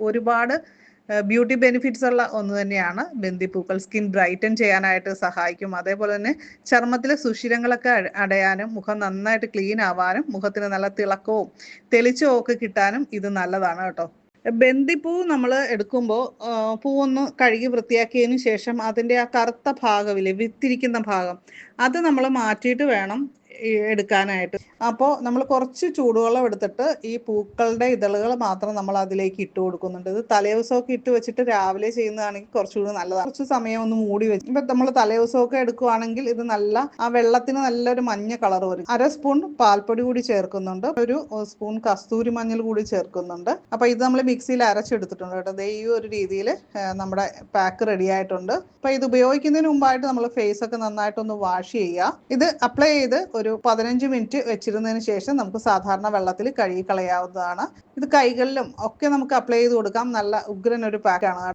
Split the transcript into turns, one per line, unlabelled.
ഒരുപാട് beauty benefits ഉള്ള ഒന്ന് തന്നെയാണ് ബന്ദിപ്പൂക്കൾ. സ്കിൻ ബ്രൈറ്റൻ ചെയ്യാനായിട്ട് സഹായിക്കും. അതേപോലെ തന്നെ ചർമ്മത്തിലെ സുഷിരങ്ങളൊക്കെ അടയാനും മുഖം നന്നായിട്ട് ക്ലീൻ ആവാനും മുഖത്തിന് നല്ല തിളക്കവും തെളിച്ചവും ഒക്കെ കിട്ടാനും ഇത് നല്ലതാണ് കേട്ടോ. ബന്ദിപ്പൂ നമ്മൾ എടുക്കുമ്പോൾ പൂവൊന്ന് കഴുകി വൃത്തിയാക്കിയതിന് ശേഷം അതിൻ്റെ ആ കറുത്ത ഭാഗമില്ലേ, വിത്തിരിക്കുന്ന ഭാഗം, അത് നമ്മൾ മാറ്റിയിട്ട് വേണം എടുക്കാനായിട്ട്. അപ്പോൾ നമ്മൾ കുറച്ച് ചൂടുവെള്ളം എടുത്തിട്ട് ഈ പൂക്കളുടെ ഇതളുകൾ മാത്രം നമ്മൾ അതിലേക്ക് ഇട്ട് കൊടുക്കുന്നുണ്ട്. ഇത് തലേദിവസമൊക്കെ ഇട്ട് വെച്ചിട്ട് രാവിലെ ചെയ്യുന്നതാണെങ്കിൽ കുറച്ചുകൂടി നല്ലതാണ്. കുറച്ച് സമയം ഒന്ന് മൂടി വെച്ച് ഇപ്പം നമ്മൾ തലേദിവസമൊക്കെ എടുക്കുവാണെങ്കിൽ ഇത് നല്ല ആ വെള്ളത്തിന് നല്ലൊരു മഞ്ഞ കളർ വരും. 1/2 സ്പൂൺ പാൽപ്പൊടി കൂടി ചേർക്കുന്നുണ്ട്, 1 സ്പൂൺ കസ്തൂരി മഞ്ഞൾ കൂടി ചേർക്കുന്നുണ്ട്. അപ്പോൾ ഇത് നമ്മൾ മിക്സിയിൽ അരച്ചെടുത്തിട്ടുണ്ട് കേട്ടോ. ദേ ഈ ഒരു രീതിയിൽ നമ്മുടെ പാക്ക് റെഡി ആയിട്ടുണ്ട്. അപ്പോൾ ഇത് ഉപയോഗിക്കുന്നതിന് മുമ്പായിട്ട് നമ്മൾ ഫേസ് ഒക്കെ നന്നായിട്ടൊന്ന് വാഷ് ചെയ്യുക. ഇത് അപ്ലൈ ചെയ്ത് ഒരു 15 മിനിറ്റ് വെച്ചിരുന്നതിന് ശേഷം നമുക്ക് സാധാരണ വെള്ളത്തിൽ കഴുകി കളയാവുന്നതാണ്. ഇത് കൈകളിലും ഒക്കെ നമുക്ക് അപ്ലൈ ചെയ്ത് കൊടുക്കാം. നല്ല ഉഗ്രൻ ഒരു പാക്കാണ്.